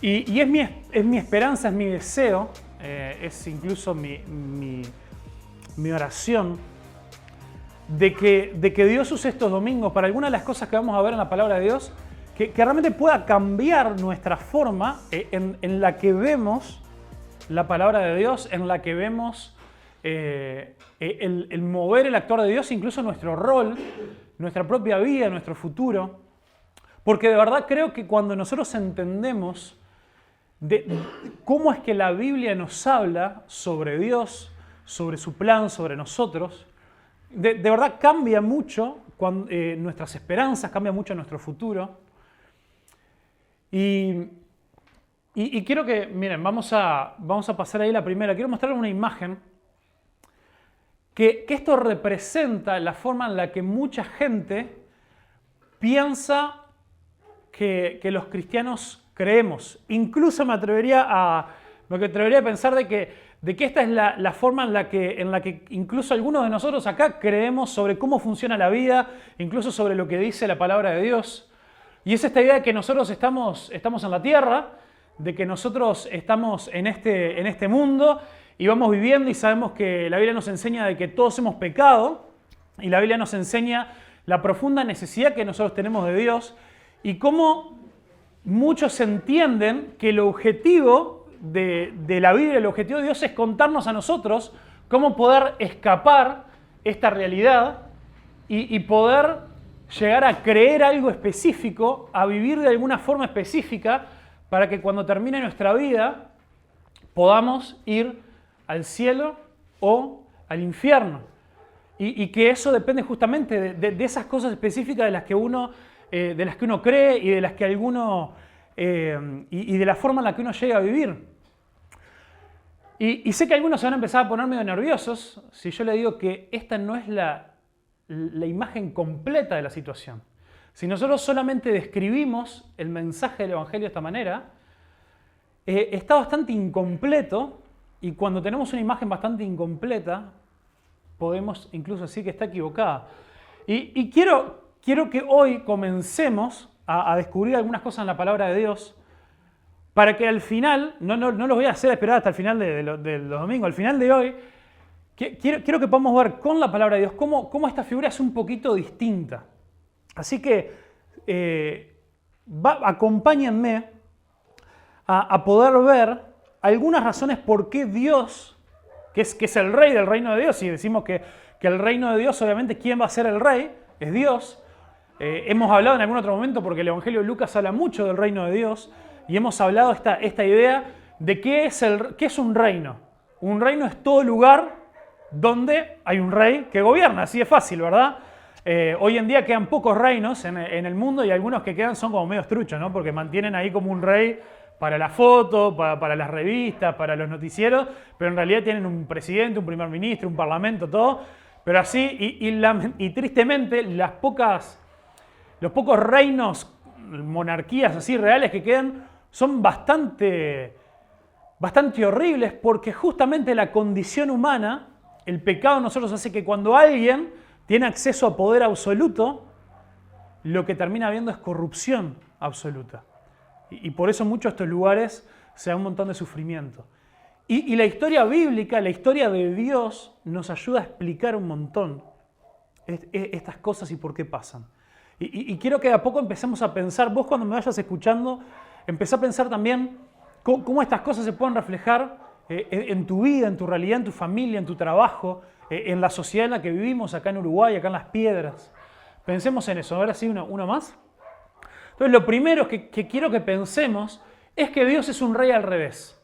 Y es mi esperanza, es mi deseo, es incluso mi oración, de que Dios use estos domingos para algunas de las cosas que vamos a ver en la palabra de Dios, que realmente pueda cambiar nuestra forma en la que vemos la palabra de Dios, en la que vemos el mover, el actuar de Dios, incluso nuestro rol, nuestra propia vida, nuestro futuro. Porque de verdad creo que cuando nosotros entendemos de cómo es que la Biblia nos habla sobre Dios, sobre su plan, sobre nosotros, de verdad cambia mucho nuestras esperanzas, cambia mucho nuestro futuro. Y quiero que, miren, vamos a pasar ahí la primera. Quiero mostrarles una imagen que esto representa la forma en la que mucha gente piensa que los cristianos creemos. Incluso me atrevería a pensar de que esta es la forma en la que incluso algunos de nosotros acá creemos sobre cómo funciona la vida, incluso sobre lo que dice la palabra de Dios. Y es esta idea de que nosotros estamos en la tierra, de que nosotros estamos en este mundo y vamos viviendo y sabemos que la Biblia nos enseña de que todos hemos pecado y la Biblia nos enseña la profunda necesidad que nosotros tenemos de Dios y cómo muchos entienden que el objetivo de la Biblia, el objetivo de Dios es contarnos a nosotros cómo poder escapar esta realidad y poder llegar a creer algo específico, a vivir de alguna forma específica para que cuando termine nuestra vida podamos ir al cielo o al infierno. Y que eso depende justamente de esas cosas específicas de las que uno cree y de las que y de la forma en la que uno llega a vivir. Y sé que algunos se van a empezar a poner medio nerviosos si yo le digo que esta no es la imagen completa de la situación. Si nosotros solamente describimos el mensaje del Evangelio de esta manera, está bastante incompleto y cuando tenemos una imagen bastante incompleta, podemos incluso decir que está equivocada. Y quiero que hoy comencemos a descubrir algunas cosas en la palabra de Dios para que al final, no los voy a hacer esperar hasta el final de los domingos, al final de hoy, quiero que podamos ver con la palabra de Dios cómo esta figura es un poquito distinta. Así que acompáñenme a poder ver algunas razones por qué Dios, que es el rey del reino de Dios, y decimos que el reino de Dios, obviamente, ¿quién va a ser el rey? Es Dios. Hemos hablado en algún otro momento, porque el Evangelio de Lucas habla mucho del reino de Dios, y hemos hablado esta idea de qué es un reino. Un reino es todo lugar donde hay un rey que gobierna, así es fácil, ¿verdad? Hoy en día quedan pocos reinos en el mundo y algunos que quedan son como medio truchos, ¿no? Porque mantienen ahí como un rey para la foto, para las revistas, para los noticieros, pero en realidad tienen un presidente, un primer ministro, un parlamento, todo. Pero así, y tristemente, los pocos reinos, monarquías así reales que quedan son bastante horribles porque justamente la condición humana, el pecado en nosotros hace que cuando alguien tiene acceso a poder absoluto, lo que termina habiendo es corrupción absoluta. Y por eso muchos de estos lugares se da un montón de sufrimiento. Y la historia bíblica, la historia de Dios, nos ayuda a explicar un montón estas cosas y por qué pasan. Y quiero que de a poco empecemos a pensar, vos cuando me vayas escuchando, empecé a pensar también cómo estas cosas se pueden reflejar en tu vida, en tu realidad, en tu familia, en tu trabajo, en la sociedad en la que vivimos, acá en Uruguay, acá en Las Piedras. Pensemos en eso. Ahora sí, uno más. Entonces, lo primero que quiero que pensemos es que Dios es un rey al revés.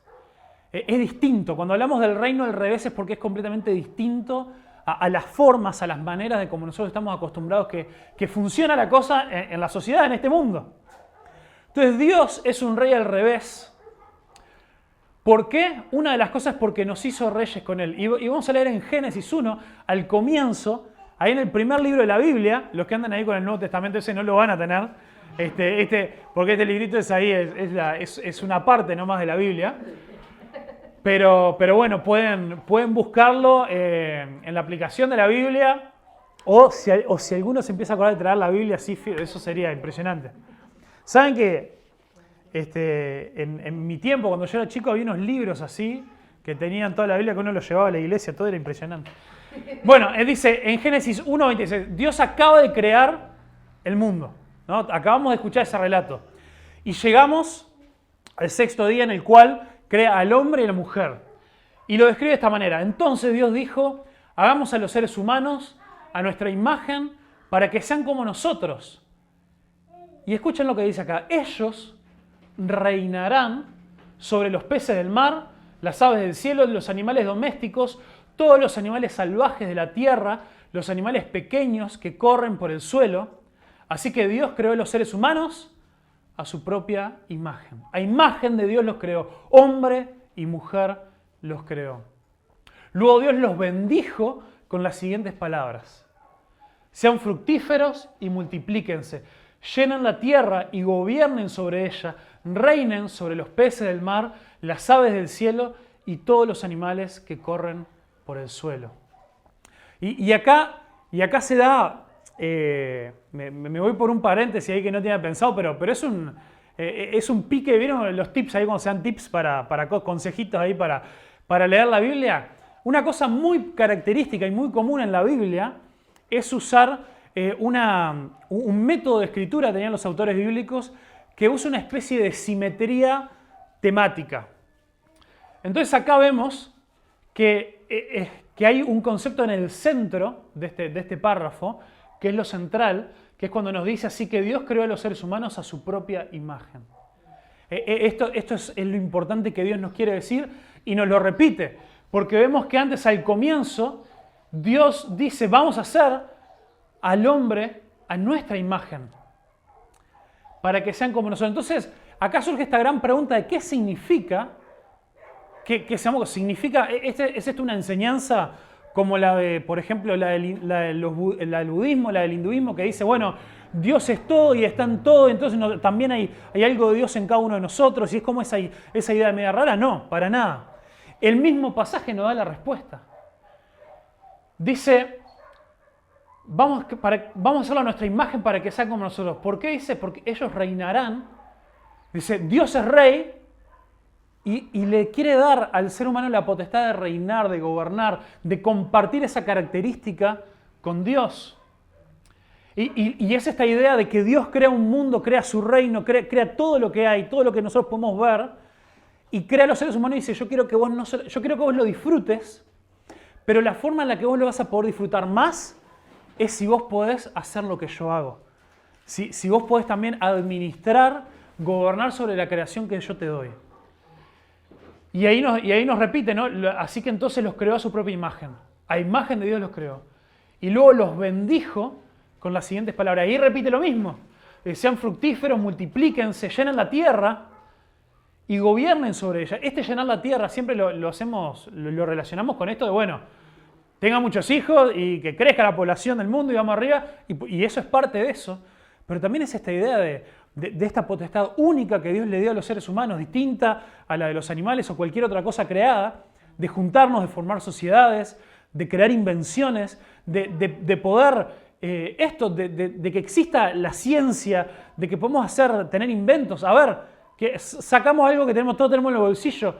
Es distinto. Cuando hablamos del reino al revés es porque es completamente distinto a las formas, a las maneras de cómo nosotros estamos acostumbrados que funciona la cosa en la sociedad, en este mundo. Entonces, Dios es un rey al revés. ¿Por qué? Una de las cosas es porque nos hizo reyes con Él. Y vamos a leer en Génesis 1, al comienzo, ahí en el primer libro de la Biblia, los que andan ahí con el Nuevo Testamento, ese no lo van a tener, porque este librito es ahí, es una parte nomás de la Biblia. Pero bueno, pueden buscarlo en la aplicación de la Biblia, o si alguno se empieza a acordar de traer la Biblia, sí, eso sería impresionante. ¿Saben que en mi tiempo, cuando yo era chico, había unos libros así, que tenían toda la Biblia, que uno los llevaba a la iglesia, todo era impresionante. Bueno, dice en Génesis 1:26, Dios acaba de crear el mundo, ¿no? Acabamos de escuchar ese relato. Y llegamos al sexto día en el cual crea al hombre y a la mujer. Y lo describe de esta manera. Entonces Dios dijo, hagamos a los seres humanos a nuestra imagen para que sean como nosotros. Y escuchen lo que dice acá. Ellos reinarán sobre los peces del mar, las aves del cielo, los animales domésticos, todos los animales salvajes de la tierra, los animales pequeños que corren por el suelo. Así que Dios creó a los seres humanos a su propia imagen. A imagen de Dios los creó. Hombre y mujer los creó. Luego Dios los bendijo con las siguientes palabras. Sean fructíferos y multiplíquense. Llenen la tierra y gobiernen sobre ella. Reinen sobre los peces del mar, las aves del cielo y todos los animales que corren por el suelo. Y acá se da, me voy por un paréntesis ahí que no tenía pensado, pero es un pique, ¿vieron los tips ahí cuando se dan tips para consejitos ahí para leer la Biblia? Una cosa muy característica y muy común en la Biblia es usar un método de escritura, tenían los autores bíblicos, que usa una especie de simetría temática. Entonces acá vemos que hay un concepto en el centro de este párrafo, que es lo central, que es cuando nos dice así que Dios creó a los seres humanos a su propia imagen. Esto es lo importante que Dios nos quiere decir y nos lo repite, porque vemos que antes al comienzo Dios dice vamos a hacer al hombre a nuestra imagen, para que sean como nosotros. Entonces, acá surge esta gran pregunta de qué significa que seamos. ¿Es esto una enseñanza como la de, por ejemplo, la del budismo, la del hinduismo, que dice, bueno, Dios es todo y está en todo, entonces también hay algo de Dios en cada uno de nosotros, y es como esa idea media rara? No, para nada. El mismo pasaje nos da la respuesta. Dice, vamos a hacerlo a nuestra imagen para que sea como nosotros. ¿Por qué dice? Porque ellos reinarán. Dice, Dios es rey y le quiere dar al ser humano la potestad de reinar, de gobernar, de compartir esa característica con Dios. Y es esta idea de que Dios crea un mundo, crea su reino, crea todo lo que hay, todo lo que nosotros podemos ver, y crea a los seres humanos y dice, yo quiero que vos lo disfrutes, pero la forma en la que vos lo vas a poder disfrutar más es si vos podés hacer lo que yo hago. Si vos podés también administrar, gobernar sobre la creación que yo te doy. Y ahí nos repite, ¿no? Así que entonces los creó a su propia imagen. A imagen de Dios los creó. Y luego los bendijo con las siguientes palabras. Ahí repite lo mismo. Sean fructíferos, multiplíquense, llenen la tierra y gobiernen sobre ella. Llenar la tierra siempre lo relacionamos con esto de, bueno, tenga muchos hijos y que crezca la población del mundo y vamos arriba. Y eso es parte de eso. Pero también es esta idea de esta potestad única que Dios le dio a los seres humanos, distinta a la de los animales o cualquier otra cosa creada, de juntarnos, de formar sociedades, de crear invenciones, de poder, de que exista la ciencia, de que podemos tener inventos. A ver, que sacamos algo que todos tenemos en el bolsillo.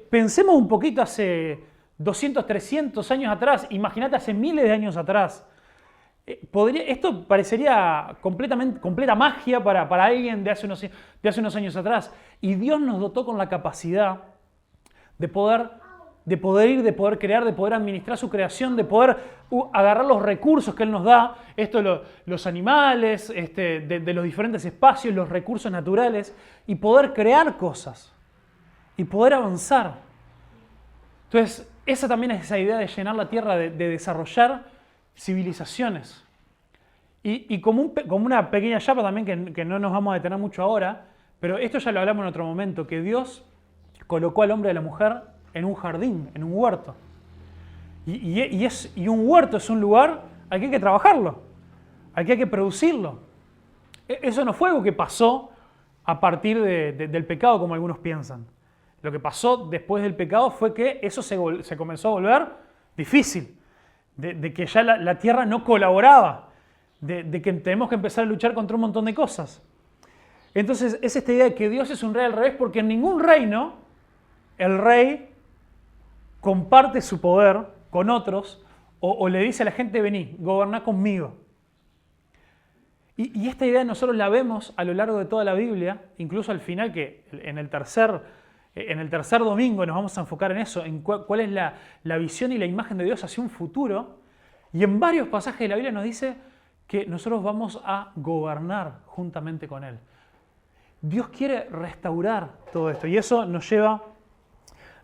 Pensemos un poquito hace 200, 300 años atrás, imagínate hace miles de años atrás. Esto parecería completa magia para alguien de hace unos años atrás. Y Dios nos dotó con la capacidad de poder ir, de poder crear, de poder administrar su creación, de poder agarrar los recursos que Él nos da, los animales, de los diferentes espacios, los recursos naturales, y poder crear cosas y poder avanzar. Entonces, esa también es esa idea de llenar la tierra, de desarrollar civilizaciones. Y como una pequeña chapa también, que no nos vamos a detener mucho ahora, pero esto ya lo hablamos en otro momento, que Dios colocó al hombre y a la mujer en un jardín, en un huerto. Y un huerto es un lugar al que hay que trabajarlo, al que hay que producirlo. Eso no fue algo que pasó a partir del pecado, como algunos piensan. Lo que pasó después del pecado fue que eso se comenzó a volver difícil. De que ya la tierra no colaboraba, de que tenemos que empezar a luchar contra un montón de cosas. Entonces es esta idea de que Dios es un rey al revés, porque en ningún reino el rey comparte su poder con otros o le dice a la gente, vení, goberná conmigo. Y esta idea nosotros la vemos a lo largo de toda la Biblia, incluso al final, que en el tercer domingo nos vamos a enfocar en eso, en cuál es la visión y la imagen de Dios hacia un futuro. Y en varios pasajes de la Biblia nos dice que nosotros vamos a gobernar juntamente con Él. Dios quiere restaurar todo esto y eso nos lleva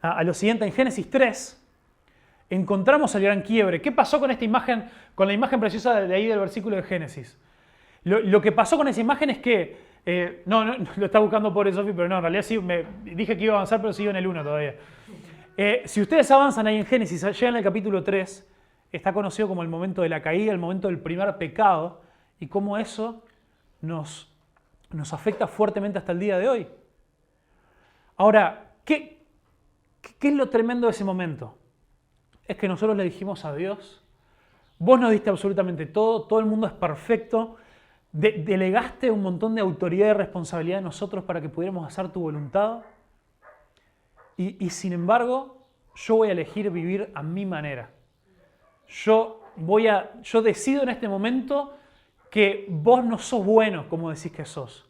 a lo siguiente. En Génesis 3 encontramos el gran quiebre. ¿Qué pasó con esta imagen, con la imagen preciosa de ahí del versículo de Génesis? Lo que pasó con esa imagen es que, no, lo está buscando pobre Sofi, pero no, en realidad sí, dije que iba a avanzar, pero sigo en el 1 todavía. Si ustedes avanzan ahí en Génesis, llegan al capítulo 3, está conocido como el momento de la caída, el momento del primer pecado, y cómo eso nos afecta fuertemente hasta el día de hoy. Ahora, ¿qué es lo tremendo de ese momento? Es que nosotros le dijimos a Dios, vos nos diste absolutamente todo el mundo es perfecto, delegaste un montón de autoridad y responsabilidad en nosotros para que pudiéramos hacer tu voluntad, y sin embargo, yo voy a elegir vivir a mi manera. Yo decido en este momento que vos no sos bueno como decís que sos.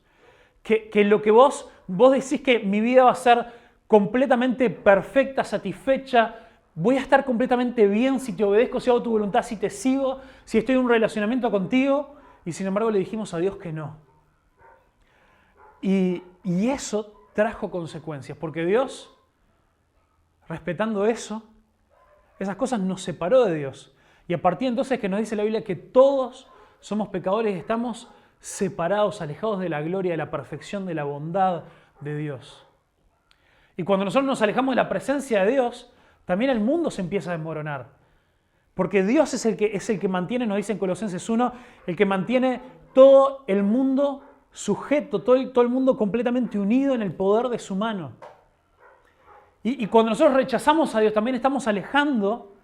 Que lo que vos decís que mi vida va a ser completamente perfecta, satisfecha, voy a estar completamente bien si te obedezco, si hago tu voluntad, si te sigo, si estoy en un relacionamiento contigo, y sin embargo le dijimos a Dios que no. Y eso trajo consecuencias, porque Dios, respetando eso, esas cosas nos separó de Dios. Y a partir de entonces que nos dice la Biblia que todos somos pecadores y estamos separados, alejados de la gloria, de la perfección, de la bondad de Dios. Y cuando nosotros nos alejamos de la presencia de Dios, también el mundo se empieza a desmoronar. Porque Dios es el que mantiene, nos dice en Colosenses 1, el que mantiene todo el mundo sujeto, todo el mundo completamente unido en el poder de su mano. Y cuando nosotros rechazamos a Dios, también estamos alejando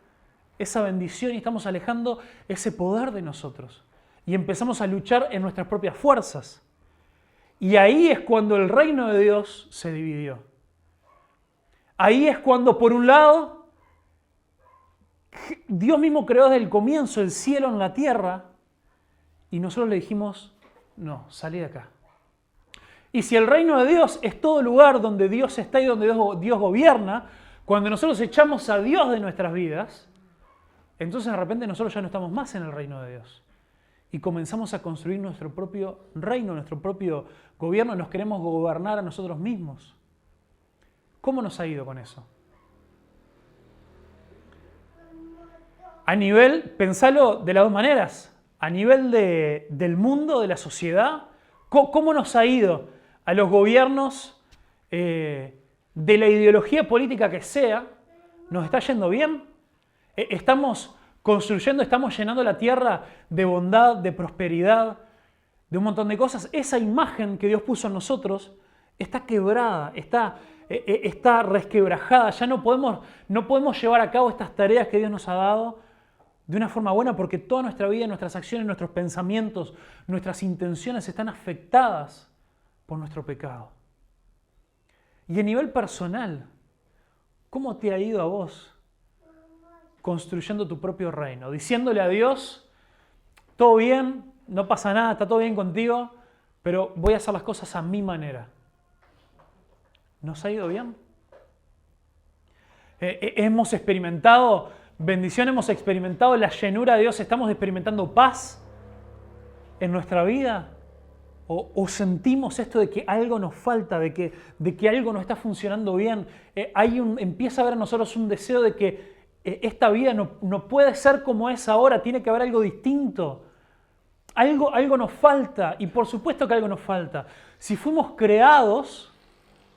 esa bendición y estamos alejando ese poder de nosotros. Y empezamos a luchar en nuestras propias fuerzas. Y ahí es cuando el reino de Dios se dividió. Ahí es cuando, por un lado, Dios mismo creó desde el comienzo el cielo en la tierra y nosotros le dijimos, no, salí de acá. Y si el reino de Dios es todo lugar donde Dios está y donde Dios gobierna, cuando nosotros echamos a Dios de nuestras vidas, entonces de repente nosotros ya no estamos más en el reino de Dios. Y comenzamos a construir nuestro propio reino, nuestro propio gobierno, nos queremos gobernar a nosotros mismos. ¿Cómo nos ha ido con eso? A nivel, pensalo de las dos maneras, a nivel del mundo, de la sociedad, ¿cómo nos ha ido a los gobiernos de la ideología política que sea? ¿Nos está yendo bien? ¿Estamos construyendo, estamos llenando la tierra de bondad, de prosperidad, de un montón de cosas? Esa imagen que Dios puso en nosotros está quebrada, está resquebrajada, ya no podemos llevar a cabo estas tareas que Dios nos ha dado de una forma buena porque toda nuestra vida, nuestras acciones, nuestros pensamientos, nuestras intenciones están afectadas por nuestro pecado. Y a nivel personal, ¿cómo te ha ido a vos construyendo tu propio reino? Diciéndole a Dios, todo bien, no pasa nada, está todo bien contigo, pero voy a hacer las cosas a mi manera. ¿Nos ha ido bien? Hemos experimentado bendición, hemos experimentado la llenura de Dios, estamos experimentando paz en nuestra vida. O sentimos esto de que algo nos falta, de que algo no está funcionando bien. Empieza a haber en nosotros un deseo de que esta vida no puede ser como es ahora, tiene que haber algo distinto. Algo nos falta, y por supuesto que algo nos falta. Si fuimos creados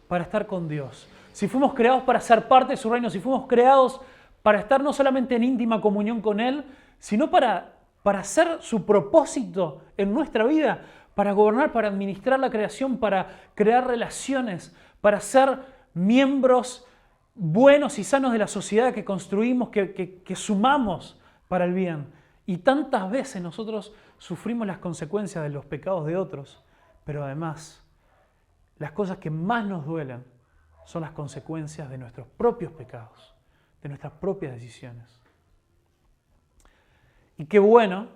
para estar con Dios, si fuimos creados para ser parte de su reino, si fuimos creados para estar no solamente en íntima comunión con Él, sino para hacer su propósito en nuestra vida, para gobernar, para administrar la creación, para crear relaciones, para ser miembros buenos y sanos de la sociedad que construimos, que sumamos para el bien. Y tantas veces nosotros sufrimos las consecuencias de los pecados de otros, pero además las cosas que más nos duelen son las consecuencias de nuestros propios pecados, de nuestras propias decisiones. Y qué bueno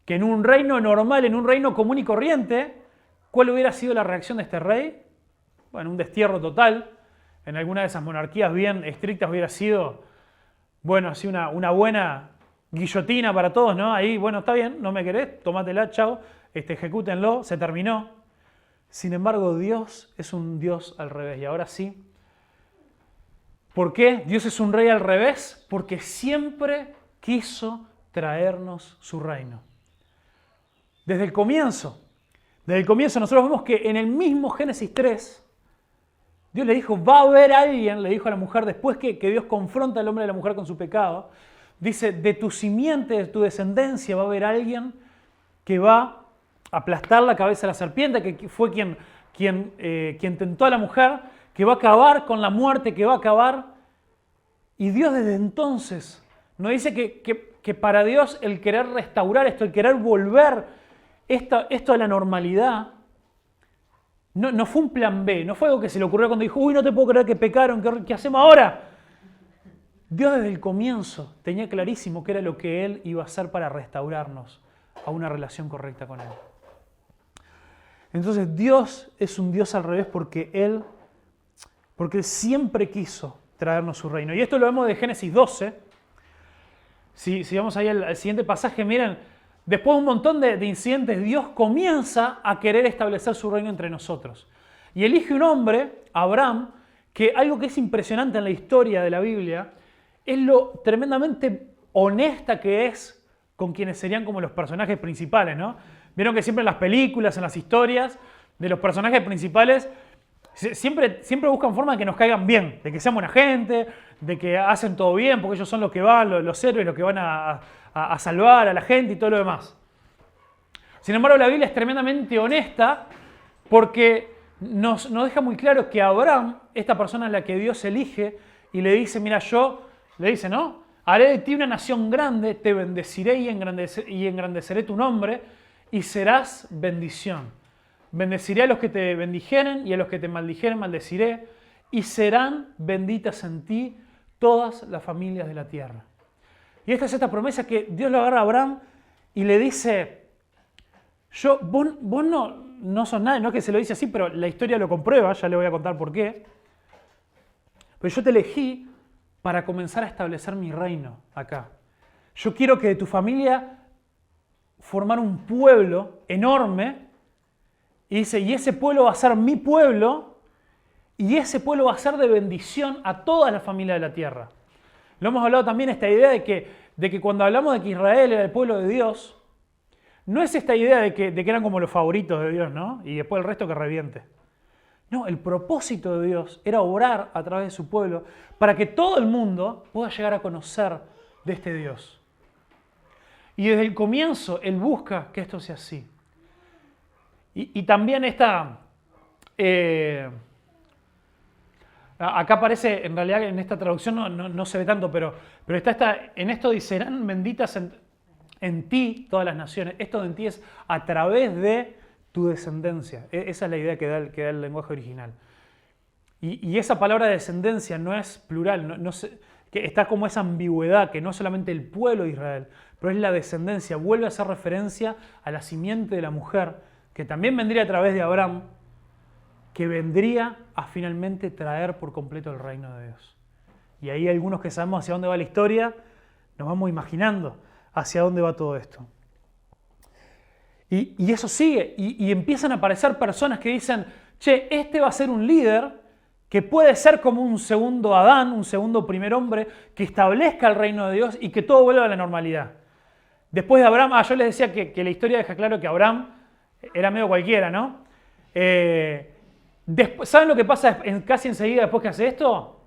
que en un reino normal, en un reino común y corriente, ¿cuál hubiera sido la reacción de este rey? Bueno, un destierro total. En alguna de esas monarquías bien estrictas hubiera sido, bueno, así una buena guillotina para todos, ¿no? Ahí, bueno, está bien, no me querés, tómatela, chao, ejecútenlo, se terminó. Sin embargo, Dios es un Dios al revés. Y ahora sí, ¿por qué Dios es un rey al revés? Porque siempre quiso traernos su reino. Desde el comienzo nosotros vemos que en el mismo Génesis 3, Dios le dijo, va a haber alguien, le dijo a la mujer, después que Dios confronta al hombre y a la mujer con su pecado, dice, de tu simiente, de tu descendencia va a haber alguien que va a aplastar la cabeza de la serpiente, que fue quien tentó a la mujer, que va a acabar con la muerte, que va a acabar. Y Dios desde entonces nos dice que para Dios el querer restaurar esto, el querer volver esto a la normalidad, no fue un plan B, no fue algo que se le ocurrió cuando dijo, uy, no te puedo creer que pecaron, ¿qué hacemos ahora? Dios desde el comienzo tenía clarísimo qué era lo que Él iba a hacer para restaurarnos a una relación correcta con Él. Entonces Dios es un Dios al revés porque Él siempre quiso traernos su reino. Y esto lo vemos de Génesis 12. Si vamos ahí al siguiente pasaje, miren, después de un montón de incidentes, Dios comienza a querer establecer su reino entre nosotros. Y elige un hombre, Abraham, que algo que es impresionante en la historia de la Biblia es lo tremendamente honesta que es con quienes serían como los personajes principales, ¿no? Vieron que siempre en las películas, en las historias de los personajes principales, siempre buscan forma de que nos caigan bien, de que sean buena gente, de que hacen todo bien, porque ellos son los que van, los héroes, los que van a salvar a la gente y todo lo demás. Sin embargo, la Biblia es tremendamente honesta porque nos deja muy claro que Abraham, esta persona es la que Dios elige y le dice, mira, le dice, ¿no? Haré de ti una nación grande, te bendeciré y engrandeceré tu nombre y serás bendición. Bendeciré a los que te bendijeren y a los que te maldijeren maldeciré y serán benditas en ti todas las familias de la tierra. Y esta es esta promesa que Dios lo agarra a Abraham y le dice, vos no sos nadie, no es que se lo dice así, pero la historia lo comprueba, ya le voy a contar por qué. Pero yo te elegí para comenzar a establecer mi reino acá. Yo quiero que de tu familia formar un pueblo enorme. Y dice, y ese pueblo va a ser mi pueblo, y ese pueblo va a ser de bendición a todas las familias de la tierra. Lo hemos hablado también, esta idea de que cuando hablamos de que Israel era el pueblo de Dios, no es esta idea de que eran como los favoritos de Dios, ¿no? Y después el resto que reviente. No, el propósito de Dios era obrar a través de su pueblo para que todo el mundo pueda llegar a conocer de este Dios. Y desde el comienzo Él busca que esto sea así. Y también esta, acá aparece, en realidad en esta traducción no se ve tanto, pero en esto dice, serán benditas en ti todas las naciones. Esto de en ti es a través de tu descendencia. Esa es la idea que da el lenguaje original. Y esa palabra descendencia no es plural, que está como esa ambigüedad, que no es solamente el pueblo de Israel, pero es la descendencia. Vuelve a hacer referencia a la simiente de la mujer, que también vendría a través de Abraham, que vendría a finalmente traer por completo el reino de Dios. Y ahí algunos que sabemos hacia dónde va la historia, nos vamos imaginando hacia dónde va todo esto. Y eso sigue, y empiezan a aparecer personas que dicen, che, este va a ser un líder que puede ser como un segundo Adán, un segundo primer hombre, que establezca el reino de Dios y que todo vuelva a la normalidad. Después de Abraham, yo les decía que la historia deja claro que Abraham era medio cualquiera, ¿no? ¿Saben lo que pasa casi enseguida después que hace esto?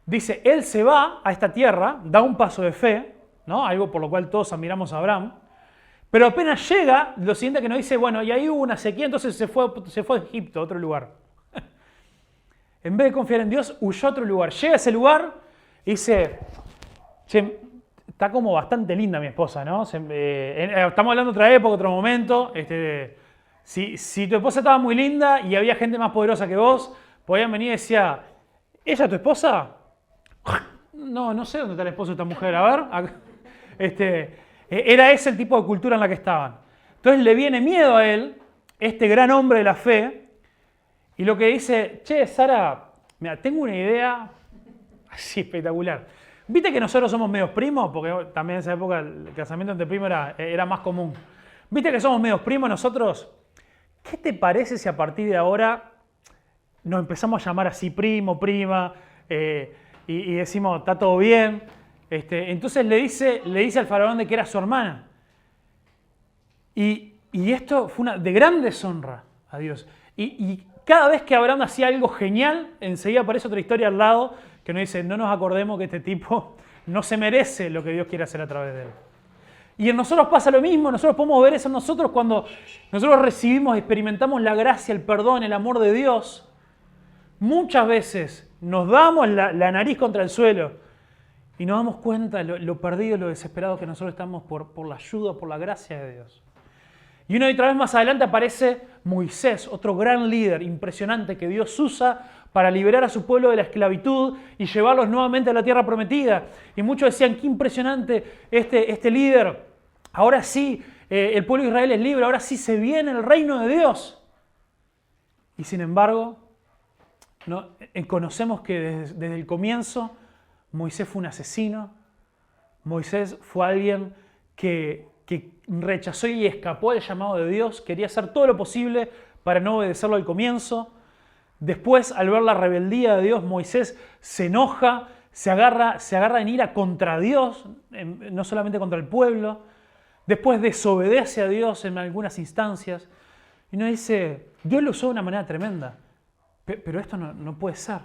Dice, él se va a esta tierra, da un paso de fe, ¿no? Algo por lo cual todos admiramos a Abraham, pero apenas llega, lo siguiente que nos dice, bueno, y ahí hubo una sequía, entonces se fue a Egipto, a otro lugar. En vez de confiar en Dios, huyó a otro lugar. Llega a ese lugar y dice, che, está como bastante linda mi esposa, ¿no? Estamos hablando de otra época, otro momento. Si tu esposa estaba muy linda y había gente más poderosa que vos, podían venir y decía, ¿ella es tu esposa? No sé dónde está el esposo de esta mujer, a ver. Era ese el tipo de cultura en la que estaban. Entonces le viene miedo a él, este gran hombre de la fe, y lo que dice, che, Sara, mira, tengo una idea así espectacular. ¿Viste que nosotros somos medios primos? Porque también en esa época el casamiento entre primos era más común. ¿Viste que somos medios primos nosotros? ¿Qué te parece si a partir de ahora nos empezamos a llamar así primo, prima, y decimos, está todo bien? Entonces le dice al faraón de que era su hermana. Y esto fue una de gran deshonra a Dios. Y cada vez que Abraham hacía algo genial, enseguida aparece otra historia al lado que nos dice, no nos acordemos que este tipo no se merece lo que Dios quiere hacer a través de él. Y en nosotros pasa lo mismo, nosotros podemos ver eso en nosotros cuando nosotros recibimos, experimentamos la gracia, el perdón, el amor de Dios. Muchas veces nos damos la nariz contra el suelo y nos damos cuenta lo perdido, lo desesperado que nosotros estamos por la ayuda, por la gracia de Dios. Y una y otra vez más adelante aparece Moisés, otro gran líder impresionante que Dios usa para liberar a su pueblo de la esclavitud y llevarlos nuevamente a la tierra prometida. Y muchos decían, qué impresionante este líder. Ahora sí, el pueblo de Israel es libre, ahora sí se viene el reino de Dios. Y sin embargo, conocemos que desde el comienzo Moisés fue un asesino, Moisés fue alguien que rechazó y escapó del llamado de Dios, quería hacer todo lo posible para no obedecerlo al comienzo. Después, al ver la rebeldía de Dios, Moisés se enoja, se agarra en ira contra Dios, no solamente contra el pueblo. Después desobedece a Dios en algunas instancias. Y nos dice, Dios lo usó de una manera tremenda, pero esto no puede ser.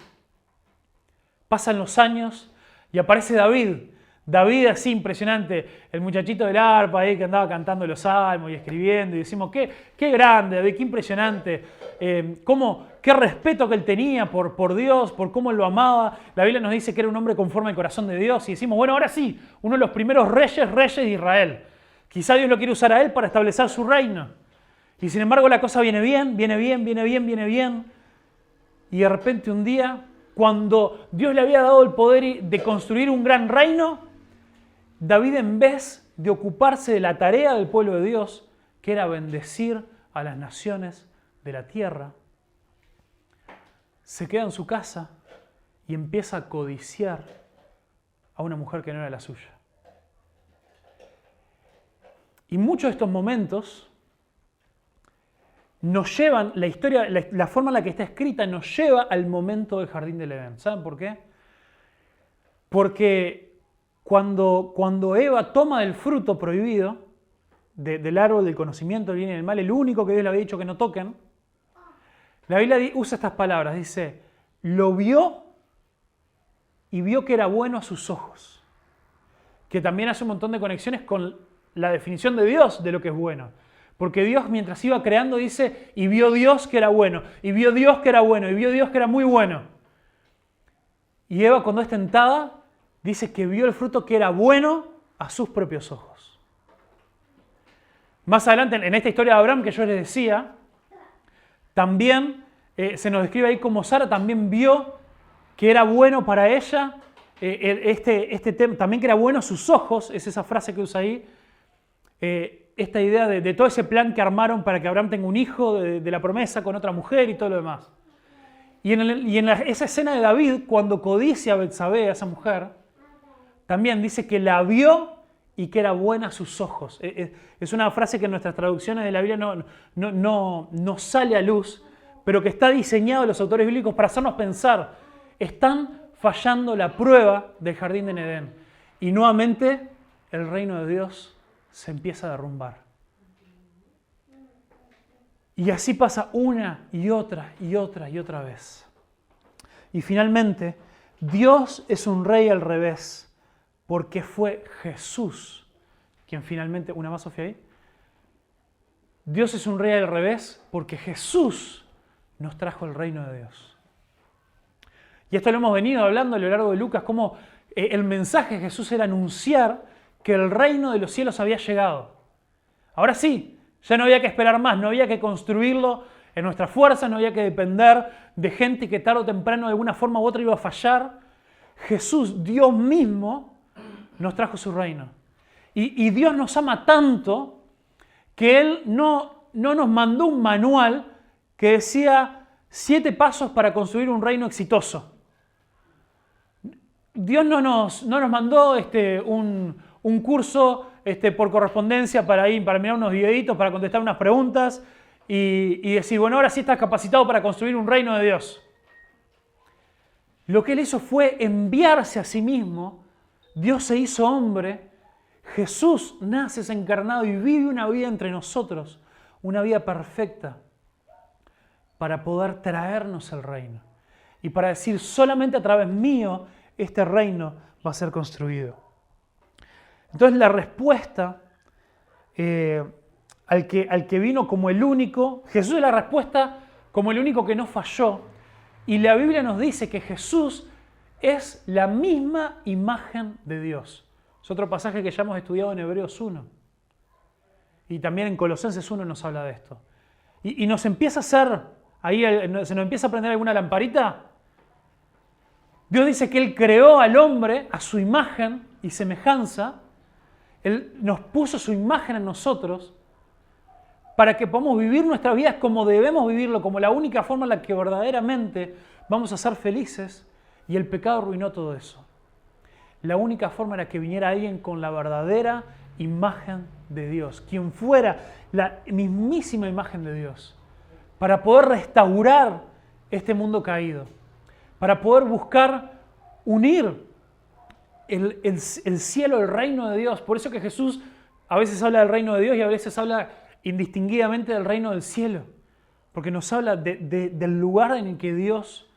Pasan los años y aparece David. David así impresionante, el muchachito del arpa ahí que andaba cantando los salmos y escribiendo, y decimos, qué grande David, qué impresionante, qué respeto que él tenía por Dios, por cómo él lo amaba. La Biblia nos dice que era un hombre conforme al corazón de Dios, y decimos, bueno, ahora sí, uno de los primeros reyes de Israel. Quizá Dios lo quiere usar a él para establecer su reino. Y sin embargo la cosa viene bien, y de repente un día, cuando Dios le había dado el poder de construir un gran reino, David, en vez de ocuparse de la tarea del pueblo de Dios, que era bendecir a las naciones de la tierra, se queda en su casa y empieza a codiciar a una mujer que no era la suya. Y muchos de estos momentos nos llevan, la historia, la forma en la que está escrita nos lleva al momento del jardín del Edén. ¿Saben por qué? Porque cuando Eva toma del fruto prohibido, del árbol del conocimiento del bien y del mal, el único que Dios le había dicho que no toquen, la Biblia usa estas palabras, dice, lo vio y vio que era bueno a sus ojos, que también hace un montón de conexiones con la definición de Dios de lo que es bueno. Porque Dios, mientras iba creando, dice, y vio Dios que era bueno, y vio Dios que era bueno, y vio Dios que era muy bueno. Y Eva, cuando es tentada, dice que vio el fruto que era bueno a sus propios ojos. Más adelante, en esta historia de Abraham que yo les decía, también se nos describe ahí como Sara también vio que era bueno para ella, tema, también que era bueno a sus ojos, es esa frase que usa ahí, esta idea de todo ese plan que armaron para que Abraham tenga un hijo de la promesa con otra mujer y todo lo demás. Y en esa escena de David, cuando codicia a Betsabé, a esa mujer, también dice que la vio y que era buena a sus ojos. Es una frase que en nuestras traducciones de la Biblia no sale a luz, pero que está diseñado en los autores bíblicos para hacernos pensar, están fallando la prueba del jardín de Edén. Y nuevamente el reino de Dios se empieza a derrumbar. Y así pasa una y otra vez. Y finalmente, Dios es un rey al revés, porque fue Jesús quien finalmente, una más, Sofía, ahí. Dios es un rey al revés porque Jesús nos trajo el reino de Dios. Y esto lo hemos venido hablando a lo largo de Lucas, cómo el mensaje de Jesús era anunciar que el reino de los cielos había llegado. Ahora sí, Ya no había que esperar más, no había que construirlo en nuestras fuerzas, no había que depender de gente que tarde o temprano de alguna forma u otra iba a fallar. Jesús, Dios mismo, nos trajo su reino. Y Dios nos ama tanto que Él no nos mandó un manual que decía 7 pasos para construir un reino exitoso. Dios no nos mandó un curso por correspondencia para mirar unos videitos, para contestar unas preguntas y decir, bueno, ahora sí estás capacitado para construir un reino de Dios. Lo que Él hizo fue enviarse a sí mismo. Dios se hizo hombre. Jesús nace, es encarnado y vive una vida entre nosotros, una vida perfecta para poder traernos el reino y para decir solamente a través mío este reino va a ser construido. Entonces la respuesta al que vino como el único, Jesús es la respuesta como el único que no falló, y la Biblia nos dice que Jesús es la misma imagen de Dios. Es otro pasaje que ya hemos estudiado en Hebreos 1. Y también en Colosenses 1 nos habla de esto. Y nos empieza a hacer, ahí se nos empieza a prender alguna lamparita. Dios dice que Él creó al hombre a su imagen y semejanza. Él nos puso su imagen en nosotros para que podamos vivir nuestras vidas como debemos vivirlo, como la única forma en la que verdaderamente vamos a ser felices. Y el pecado arruinó todo eso. La única forma era que viniera alguien con la verdadera imagen de Dios, quien fuera la mismísima imagen de Dios, para poder restaurar este mundo caído, para poder buscar unir el cielo, el reino de Dios. Por eso que Jesús a veces habla del reino de Dios y a veces habla indistinguidamente del reino del cielo, porque nos habla del lugar en el que Dios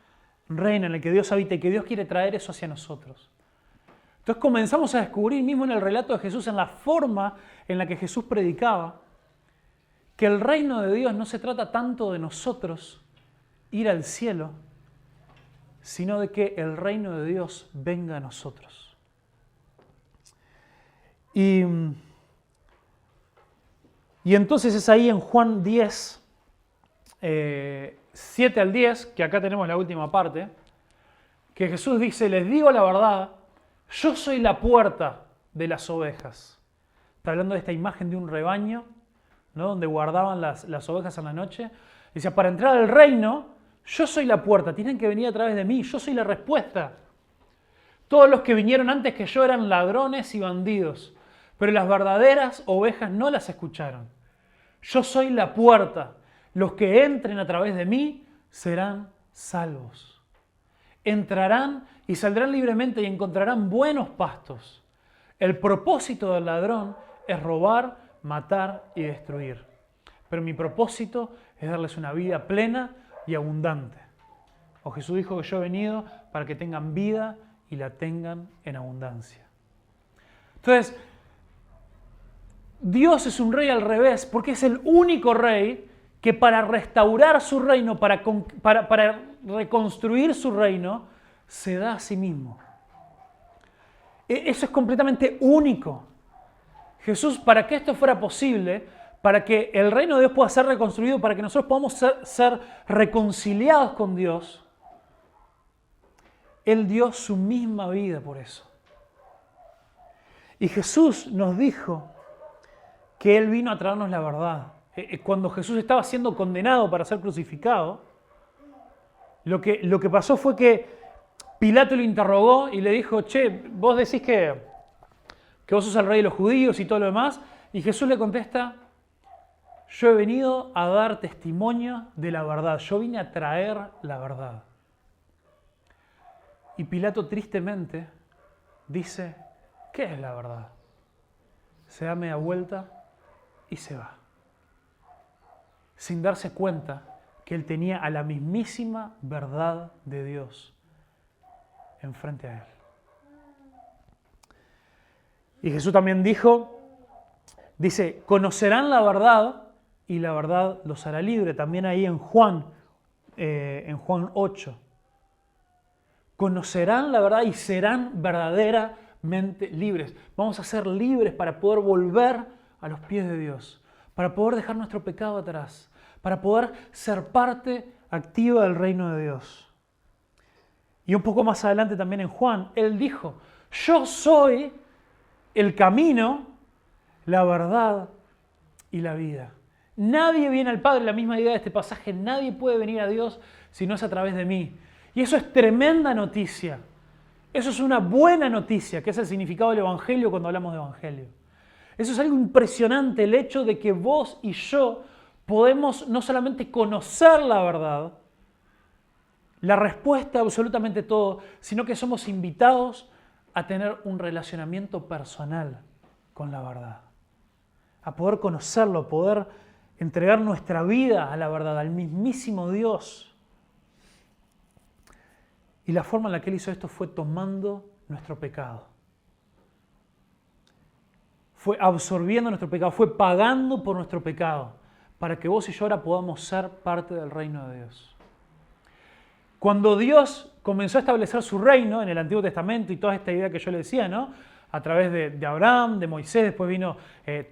reina, en el que Dios habita y que Dios quiere traer eso hacia nosotros. Entonces comenzamos a descubrir mismo en el relato de Jesús, en la forma en la que Jesús predicaba, que el reino de Dios no se trata tanto de nosotros ir al cielo, sino de que el reino de Dios venga a nosotros. Y entonces es ahí en Juan 10, 7 al 10, que acá tenemos la última parte, que Jesús dice, les digo la verdad, yo soy la puerta de las ovejas. Está hablando de esta imagen de un rebaño, ¿no? Donde guardaban las ovejas en la noche. Dice, para entrar al reino, yo soy la puerta, tienen que venir a través de mí, yo soy la respuesta. Todos los que vinieron antes que yo eran ladrones y bandidos, pero las verdaderas ovejas no las escucharon. Yo soy la puerta, los que entren a través de mí serán salvos. Entrarán y saldrán libremente y encontrarán buenos pastos. El propósito del ladrón es robar, matar y destruir. Pero mi propósito es darles una vida plena y abundante. O Jesús dijo que yo he venido para que tengan vida y la tengan en abundancia. Entonces, Dios es un rey al revés, porque es el único rey que para restaurar su reino, para reconstruir su reino, se da a sí mismo. Eso es completamente único. Jesús, para que esto fuera posible, para que el reino de Dios pueda ser reconstruido, para que nosotros podamos ser reconciliados con Dios, Él dio su misma vida por eso. Y Jesús nos dijo que Él vino a traernos la verdad. Cuando Jesús estaba siendo condenado para ser crucificado, lo que pasó fue que Pilato lo interrogó y le dijo, che, vos decís que vos sos el rey de los judíos y todo lo demás. Y Jesús le contesta, yo he venido a dar testimonio de la verdad. Yo vine a traer la verdad. Y Pilato tristemente dice, ¿qué es la verdad? Se da media vuelta y se va. Sin darse cuenta que él tenía a la mismísima verdad de Dios enfrente a él. Y Jesús también dice, conocerán la verdad y la verdad los hará libre. También ahí en Juan 8. Conocerán la verdad y serán verdaderamente libres. Vamos a ser libres para poder volver a los pies de Dios, para poder dejar nuestro pecado atrás, para poder ser parte activa del reino de Dios. Y un poco más adelante también en Juan, Él dijo, yo soy el camino, la verdad y la vida. Nadie viene al Padre, la misma idea de este pasaje, nadie puede venir a Dios si no es a través de mí. Y eso es tremenda noticia. Eso es una buena noticia, que es el significado del Evangelio cuando hablamos de Evangelio. Eso es algo impresionante, el hecho de que vos y yo podemos no solamente conocer la verdad, la respuesta a absolutamente todo, sino que somos invitados a tener un relacionamiento personal con la verdad. A poder conocerlo, a poder entregar nuestra vida a la verdad, al mismísimo Dios. Y la forma en la que Él hizo esto fue tomando nuestro pecado. Fue absorbiendo nuestro pecado, fue pagando por nuestro pecado, para que vos y yo ahora podamos ser parte del reino de Dios. Cuando Dios comenzó a establecer su reino en el Antiguo Testamento y toda esta idea que yo le decía, ¿no? A través de Abraham, de Moisés, después vino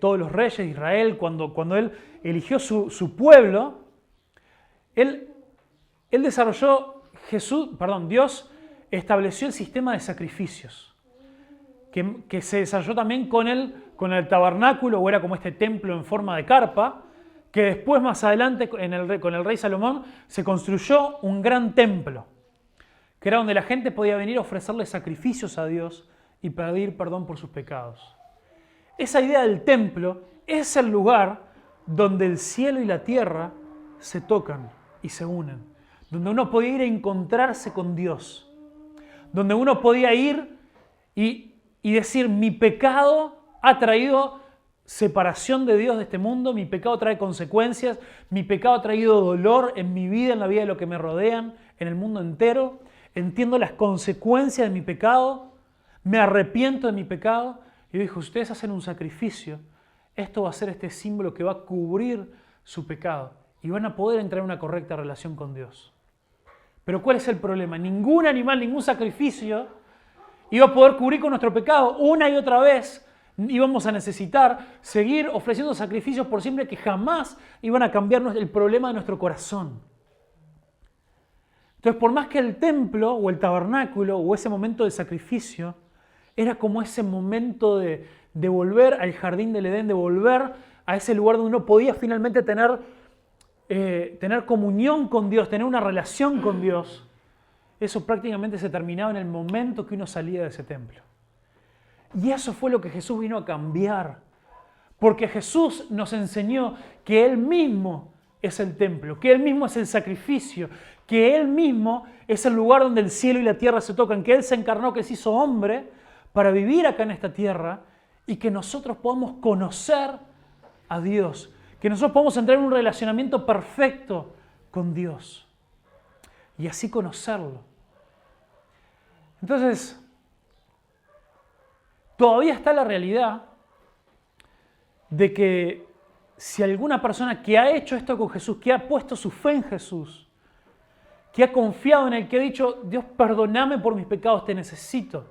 todos los reyes de Israel, cuando Él eligió su pueblo, Él desarrolló, Dios estableció el sistema de sacrificios, que se desarrolló también con el tabernáculo, o era como este templo en forma de carpa, que después más adelante con el rey Salomón se construyó un gran templo, que era donde la gente podía venir a ofrecerle sacrificios a Dios y pedir perdón por sus pecados. Esa idea del templo es el lugar donde el cielo y la tierra se tocan y se unen, donde uno podía ir a encontrarse con Dios, donde uno podía ir y decir, mi pecado ha traído separación de Dios de este mundo, mi pecado trae consecuencias, mi pecado ha traído dolor en mi vida, en la vida de los que me rodean, en el mundo entero, entiendo las consecuencias de mi pecado, me arrepiento de mi pecado, y dijo, ustedes hacen un sacrificio, esto va a ser este símbolo que va a cubrir su pecado, y van a poder entrar en una correcta relación con Dios. Pero ¿cuál es el problema? Ningún animal, ningún sacrificio iba a poder cubrir con nuestro pecado una y otra vez. Íbamos a necesitar seguir ofreciendo sacrificios por siempre que jamás iban a cambiar el problema de nuestro corazón. Entonces, por más que el templo o el tabernáculo o ese momento de sacrificio era como ese momento de volver al jardín del Edén, de volver a ese lugar donde uno podía finalmente tener comunión con Dios, tener una relación con Dios, eso prácticamente se terminaba en el momento que uno salía de ese templo. Y eso fue lo que Jesús vino a cambiar, porque Jesús nos enseñó que Él mismo es el templo, que Él mismo es el sacrificio, que Él mismo es el lugar donde el cielo y la tierra se tocan, que Él se encarnó, que se hizo hombre para vivir acá en esta tierra y que nosotros podamos conocer a Dios, que nosotros podamos entrar en un relacionamiento perfecto con Dios y así conocerlo. Entonces, todavía está la realidad de que si alguna persona que ha hecho esto con Jesús, que ha puesto su fe en Jesús, que ha confiado en Él, que ha dicho, Dios, perdóname por mis pecados, te necesito.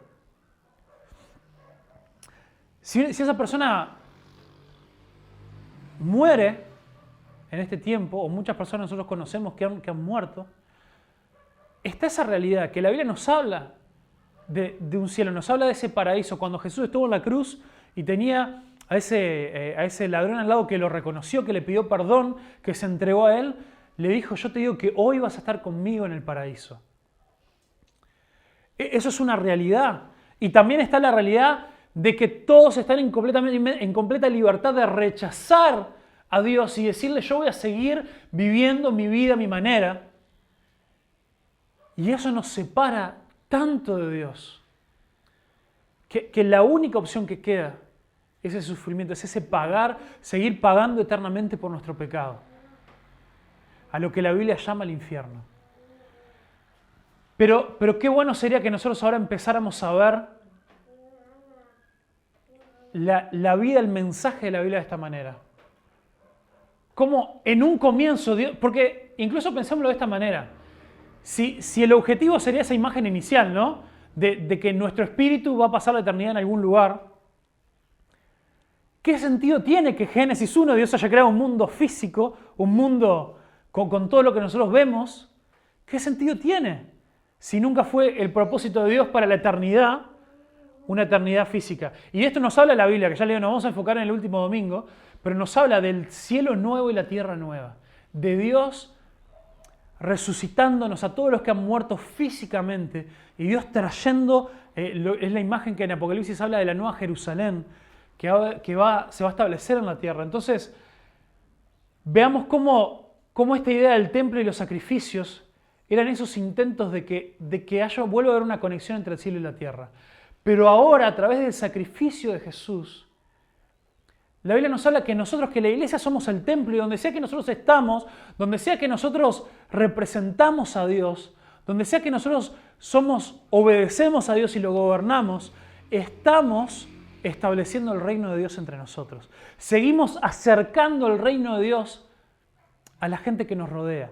Si esa persona muere en este tiempo, o muchas personas nosotros conocemos que han muerto, está esa realidad que la Biblia nos habla de un cielo, nos habla de ese paraíso. Cuando Jesús estuvo en la cruz y tenía a ese ladrón al lado que lo reconoció, que le pidió perdón, que se entregó a Él, le dijo, yo te digo que hoy vas a estar conmigo en el paraíso. Eso es una realidad. Y también está la realidad de que todos están en completa libertad de rechazar a Dios y decirle, yo voy a seguir viviendo mi vida a mi manera. Y eso nos separa tanto de Dios, que la única opción que queda es ese sufrimiento, es ese seguir pagando eternamente por nuestro pecado, a lo que la Biblia llama el infierno. Pero qué bueno sería que nosotros ahora empezáramos a ver la vida, el mensaje de la Biblia de esta manera. Como en un comienzo, Dios, porque incluso pensémoslo de esta manera, si el objetivo sería esa imagen inicial, ¿no? De que nuestro espíritu va a pasar la eternidad en algún lugar, ¿Qué sentido tiene que Génesis 1 Dios haya creado un mundo físico, un mundo con todo lo que nosotros vemos? ¿Qué sentido tiene si nunca fue el propósito de Dios para la eternidad, una eternidad física? Y de esto nos habla la Biblia, que ya le digo, nos vamos a enfocar en el último domingo, pero nos habla del cielo nuevo y la tierra nueva, de Dios resucitándonos a todos los que han muerto físicamente y Dios trayendo, es la imagen que en Apocalipsis habla de la nueva Jerusalén, que se va a establecer en la tierra. Entonces, veamos cómo esta idea del templo y los sacrificios eran esos intentos de que vuelva a haber una conexión entre el cielo y la tierra. Pero ahora, a través del sacrificio de Jesús, la Biblia nos habla que nosotros, que la iglesia somos el templo, y donde sea que nosotros estamos, donde sea que nosotros representamos a Dios, donde sea que nosotros obedecemos a Dios y lo gobernamos, estamos estableciendo el reino de Dios entre nosotros. Seguimos acercando el reino de Dios a la gente que nos rodea.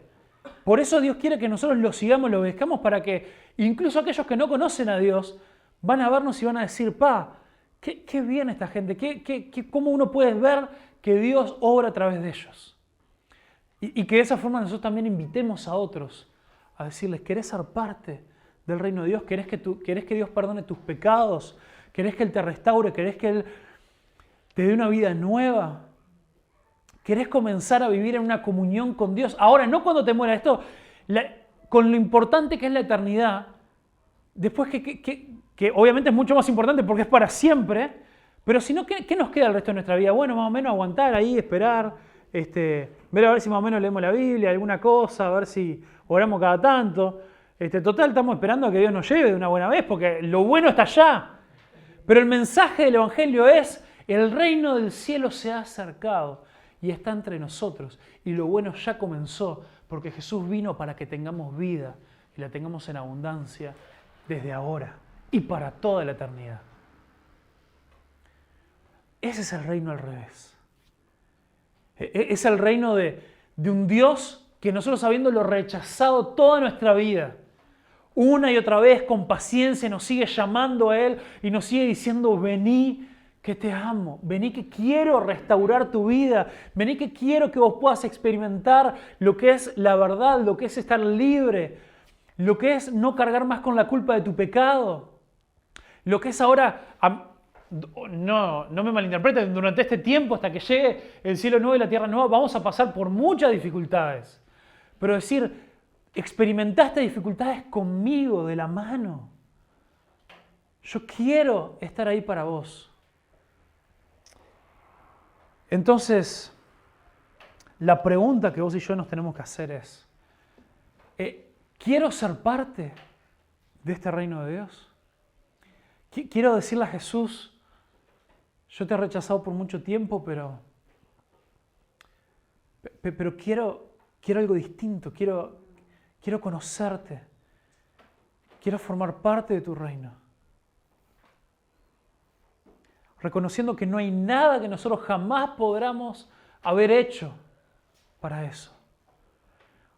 Por eso Dios quiere que nosotros lo sigamos, lo obedezcamos, para que incluso aquellos que no conocen a Dios van a vernos y van a decir, qué bien esta gente, cómo uno puede ver que Dios obra a través de ellos. Y que de esa forma nosotros también invitemos a otros a decirles, ¿querés ser parte del reino de Dios? ¿Querés que Dios perdone tus pecados? ¿Querés que Él te restaure? ¿Querés que Él te dé una vida nueva? ¿Querés comenzar a vivir en una comunión con Dios? Ahora, no cuando te mueras, con lo importante que es la eternidad, después que obviamente es mucho más importante porque es para siempre, pero si no, ¿qué nos queda el resto de nuestra vida? Bueno, más o menos aguantar ahí, esperar, ver a ver si más o menos leemos la Biblia, alguna cosa, a ver si oramos cada tanto. Total, estamos esperando a que Dios nos lleve de una buena vez, porque lo bueno está allá. Pero el mensaje del Evangelio es, el reino del cielo se ha acercado y está entre nosotros. Y lo bueno ya comenzó, porque Jesús vino para que tengamos vida y la tengamos en abundancia desde ahora y para toda la eternidad. Ese es el reino al revés. Es el reino de un Dios que nosotros, habiéndolo rechazado toda nuestra vida, una y otra vez con paciencia nos sigue llamando a Él y nos sigue diciendo, vení que te amo, vení que quiero restaurar tu vida, vení que quiero que vos puedas experimentar lo que es la verdad, lo que es estar libre, lo que es no cargar más con la culpa de tu pecado, lo que es ahora, no me malinterpreten, durante este tiempo hasta que llegue el cielo nuevo y la tierra nueva vamos a pasar por muchas dificultades, pero decir, experimentaste dificultades conmigo de la mano. Yo quiero estar ahí para vos. Entonces, la pregunta que vos y yo nos tenemos que hacer es, ¿quiero ser parte de este reino de Dios? Quiero decirle a Jesús, yo te he rechazado por mucho tiempo, pero quiero algo distinto, quiero conocerte, quiero formar parte de tu reino. Reconociendo que no hay nada que nosotros jamás podamos haber hecho para eso.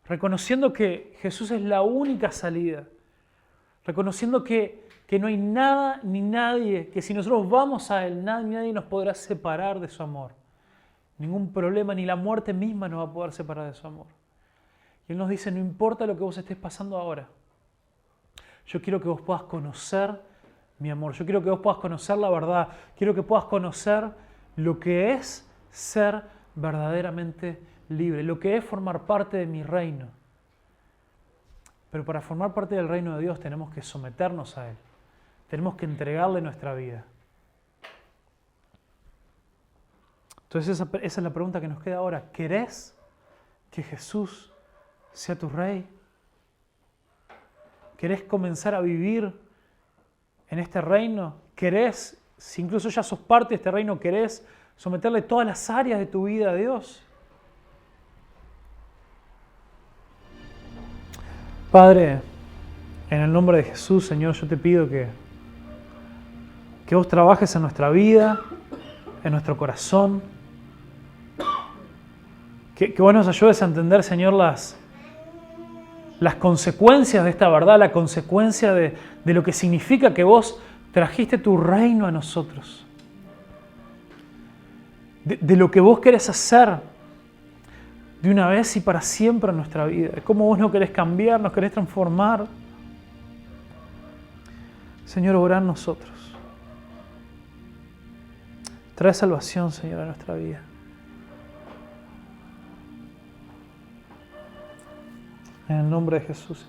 Reconociendo que Jesús es la única salida. Reconociendo que no hay nada ni nadie, que si nosotros vamos a Él, nada ni nadie nos podrá separar de su amor. Ningún problema, ni la muerte misma nos va a poder separar de su amor. Y Él nos dice, no importa lo que vos estés pasando ahora, yo quiero que vos puedas conocer mi amor, yo quiero que vos puedas conocer la verdad, quiero que puedas conocer lo que es ser verdaderamente libre, lo que es formar parte de mi reino. Pero para formar parte del reino de Dios tenemos que someternos a Él, tenemos que entregarle nuestra vida. Entonces esa es la pregunta que nos queda ahora. ¿Querés que Jesús sea tu rey? ¿Querés comenzar a vivir en este reino? ¿Querés, si incluso ya sos parte de este reino, querés someterle todas las áreas de tu vida a Dios? Padre, en el nombre de Jesús, Señor, yo te pido que vos trabajes en nuestra vida, en nuestro corazón, que vos nos ayudes a entender, Señor, las consecuencias de esta verdad, la consecuencia de lo que significa que vos trajiste tu reino a nosotros. de lo que vos querés hacer de una vez y para siempre en nuestra vida, de cómo vos nos querés cambiar, nos querés transformar. Señor, obra en nosotros. Trae salvación, Señor, a nuestra vida. En el nombre de Jesús.